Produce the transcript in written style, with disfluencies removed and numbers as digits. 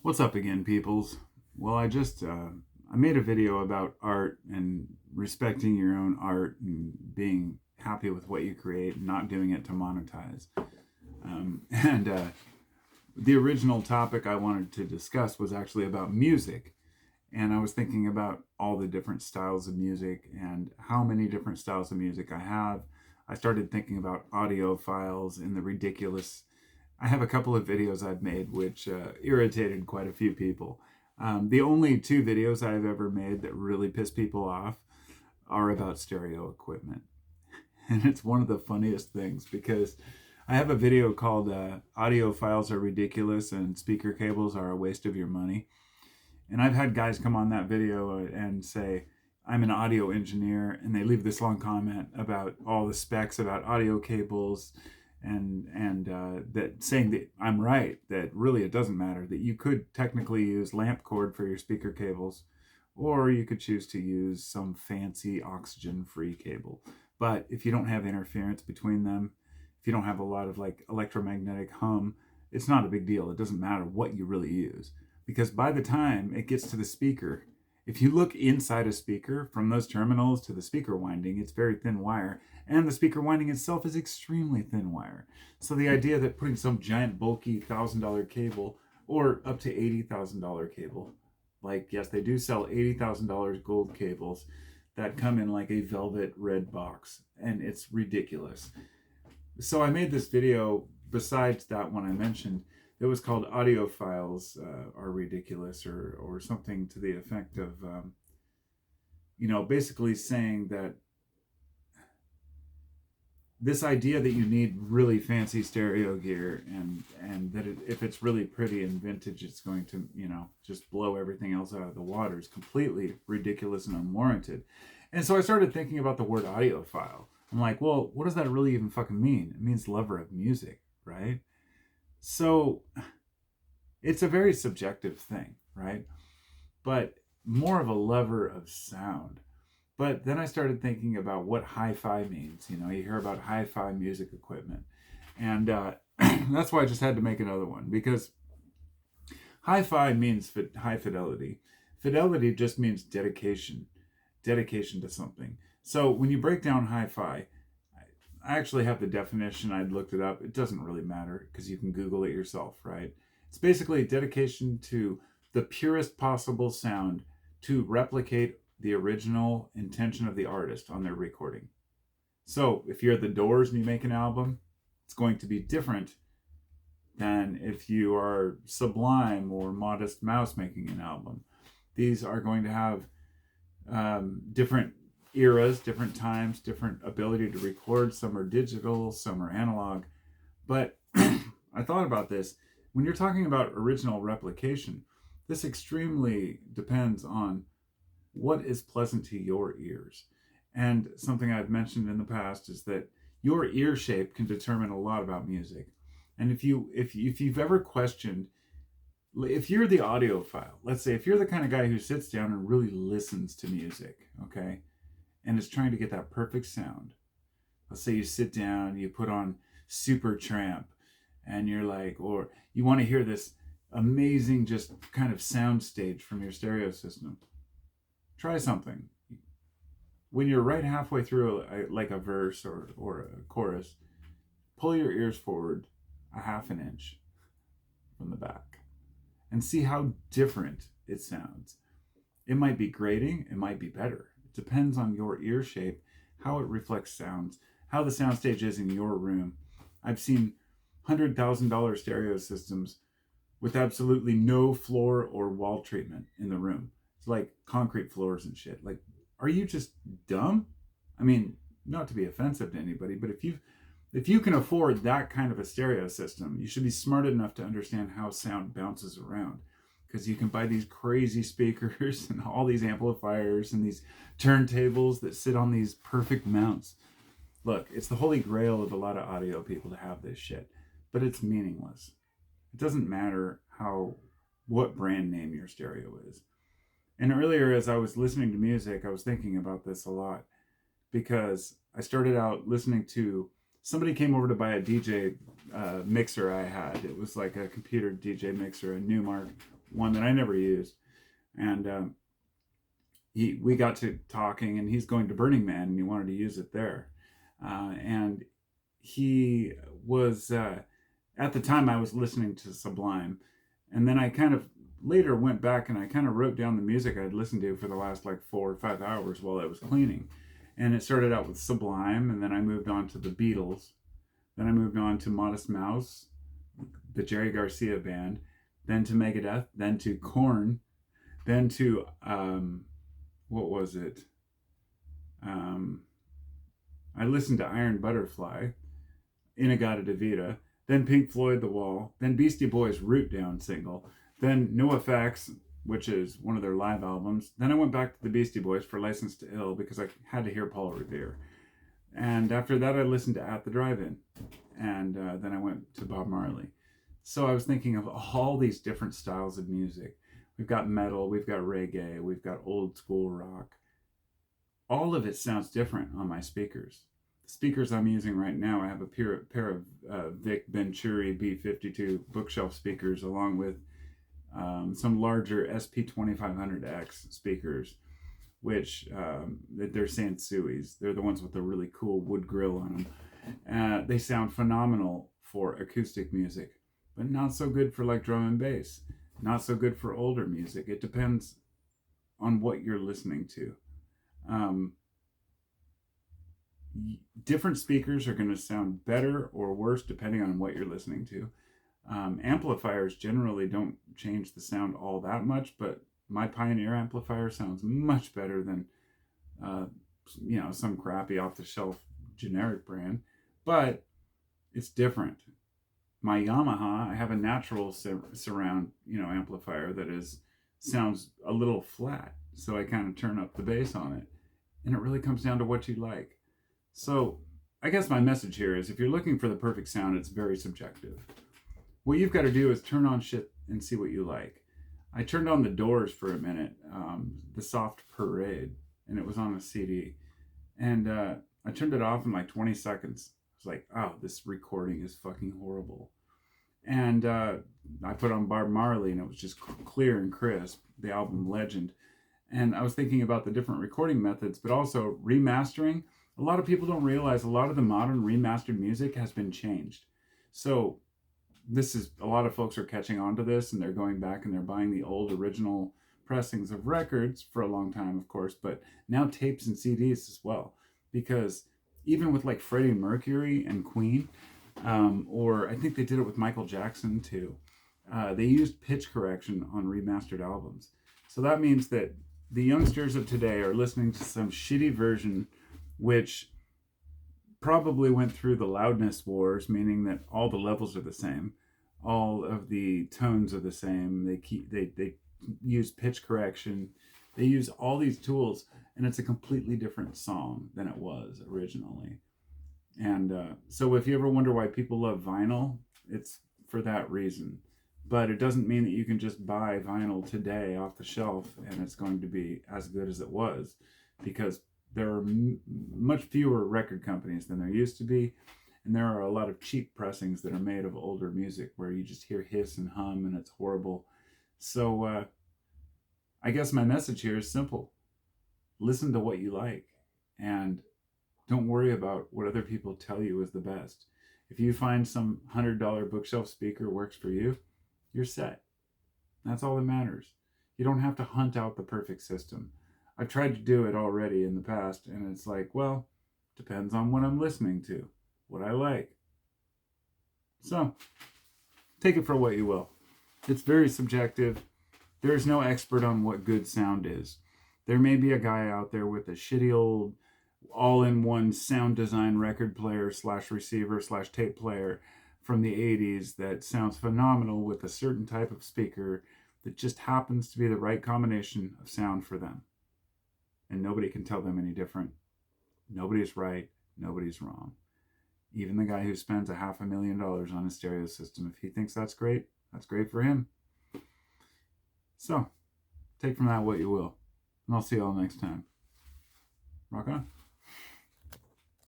What's up again, peoples? Well, I made a video about art and respecting your own art and being happy with what you create and not doing it to monetize. And the original topic I wanted to discuss was actually about music. And I was thinking about all the different styles of music and how many different styles of music I have. I started thinking about audiophiles and the ridiculous. I have a couple of videos I've made which irritated quite a few people. The only two videos I've ever made that really piss people off are about stereo equipment. And it's one of the funniest things because I have a video called Audio Files Are Ridiculous and Speaker Cables Are a Waste of Your Money. And I've had guys come on that video and say, I'm an audio engineer, and they leave this long comment about all the specs about audio cables and that saying that I'm right, that really it doesn't matter, that you could technically use lamp cord for your speaker cables, or you could choose to use some fancy oxygen-free cable. But if you don't have interference between them, if you don't have a lot of like electromagnetic hum, it's not a big deal. It doesn't matter what you really use. Because by the time it gets to the speaker, if you look inside a speaker from those terminals to the speaker winding, it's very thin wire, and the speaker winding itself is extremely thin wire. So the idea that putting some giant bulky $1,000 cable or up to $80,000 cable, like yes, they do sell $80,000 gold cables that come in like a velvet red box, and it's ridiculous. So I made this video besides that one I mentioned. It was called Audiophiles Are Ridiculous, or something to the effect of, basically saying that this idea that you need really fancy stereo gear and that if it's really pretty and vintage, it's going to, just blow everything else out of the water is completely ridiculous and unwarranted. And so I started thinking about the word audiophile. I'm like, well, what does that really even fucking mean? It means lover of music, right? So it's a very subjective thing, right? But more of a lover of sound. But then I started thinking about what hi-fi means. You hear about hi-fi music equipment. And that's why I just had to make another one, because hi-fi means high fidelity. Fidelity just means dedication to something. So when you break down hi-fi, I actually have the definition. I looked it up. It doesn't really matter because you can Google it yourself, right? It's basically a dedication to the purest possible sound to replicate the original intention of the artist on their recording. So if you're the Doors and you make an album, it's going to be different than if you are Sublime or Modest Mouse making an album. These are going to have different eras, different times, different ability to record. Some are digital, some are analog. But I thought about this. When you're talking about original replication, this extremely depends on what is pleasant to your ears. And something I've mentioned in the past is that your ear shape can determine a lot about music. And if you've ever questioned, if you're the audiophile, let's say if you're the kind of guy who sits down and really listens to music, okay, and is trying to get that perfect sound. Let's say you sit down, you put on Super Tramp, and you're like, or you want to hear this amazing just kind of sound stage from your stereo system. Try something. When you're right halfway through like a verse or a chorus, pull your ears forward a half an inch from the back and see how different it sounds. It might be grating, it might be better. It depends on your ear shape, how it reflects sounds, how the soundstage is in your room. I've seen $100,000 stereo systems with absolutely no floor or wall treatment in the room. It's like concrete floors and shit. Like, are you just dumb? I mean, not to be offensive to anybody, but if you can afford that kind of a stereo system, you should be smart enough to understand how sound bounces around. Because you can buy these crazy speakers and all these amplifiers and these turntables that sit on these perfect mounts. Look, it's the holy grail of a lot of audio people to have this shit, but it's meaningless. It doesn't matter what brand name your stereo is. And earlier, as I was listening to music, I was thinking about this a lot because I started out listening to, somebody came over to buy a DJ mixer I had. It was like a computer DJ mixer, a Newmark one that I never used. And we got to talking, and he's going to Burning Man, and he wanted to use it there. And he was, at the time, I was listening to Sublime. And then I kind of later went back and I kind of wrote down the music I'd listened to for the last like 4 or 5 hours while I was cleaning. And it started out with Sublime, and then I moved on to the Beatles. Then I moved on to Modest Mouse, the Jerry Garcia band, then to Megadeth, then to Korn, then to, what was it? I listened to Iron Butterfly, In-A-Gadda-Da-Vida, then Pink Floyd, The Wall, then Beastie Boys' Root Down single, then NoFX, which is one of their live albums. Then I went back to the Beastie Boys for License to Ill because I had to hear Paul Revere. And after that, I listened to At the Drive-In. And then I went to Bob Marley. So I was thinking of all these different styles of music. We've got metal, we've got reggae, we've got old school rock. All of it sounds different on my speakers. The speakers I'm using right now, I have a pair of Vic Venturi B52 bookshelf speakers along with some larger SP2500X speakers, which they're Sansui's. They're the ones with the really cool wood grill on them. They sound phenomenal for acoustic music, but not so good for like drum and bass. Not so good for older music. It depends on what you're listening to. Different speakers are going to sound better or worse depending on what you're listening to. Amplifiers generally don't change the sound all that much, but my Pioneer amplifier sounds much better than some crappy off-the-shelf generic brand, but it's different. My Yamaha, I have a natural surround amplifier that sounds a little flat, so I kind of turn up the bass on it, and it really comes down to what you like. So I guess my message here is if you're looking for the perfect sound, it's very subjective. What you've got to do is turn on shit and see what you like. I turned on The Doors for a minute, The Soft Parade, and it was on a CD. And I turned it off in like 20 seconds. I was like, oh, this recording is fucking horrible. And I put on Bob Marley, and it was just clear and crisp, the album Legend. And I was thinking about the different recording methods, but also remastering. A lot of people don't realize a lot of the modern remastered music has been changed. So a lot of folks are catching on to this, and they're going back and they're buying the old original pressings of records for a long time, of course, but now tapes and CDs as well. Because even with like Freddie Mercury and Queen, or I think they did it with Michael Jackson too, they used pitch correction on remastered albums. So that means that the youngsters of today are listening to some shitty version, which probably went through the loudness wars, meaning that all the levels are the same, all of the tones are the same. They use pitch correction, they use all these tools, and it's a completely different song than it was originally. And so if you ever wonder why people love vinyl, it's for that reason. But it doesn't mean that you can just buy vinyl today off the shelf and it's going to be as good as it was, because there are much fewer record companies than there used to be, and there are a lot of cheap pressings that are made of older music where you just hear hiss and hum and it's horrible. So I guess my message here is simple. Listen to what you like, and don't worry about what other people tell you is the best. If you find some $100 bookshelf speaker works for you, you're set. That's all that matters. You don't have to hunt out the perfect system. I've tried to do it already in the past, and it's like, well, depends on what I'm listening to, what I like. So, take it for what you will. It's very subjective. There's no expert on what good sound is. There may be a guy out there with a shitty old all-in-one sound design record player / receiver / tape player from the 80s that sounds phenomenal with a certain type of speaker that just happens to be the right combination of sound for them. And nobody can tell them any different. Nobody's right, nobody's wrong. Even the guy who spends $500,000 on a stereo system, if he thinks that's great for him. So, take from that what you will. And I'll see you all next time. Rock on.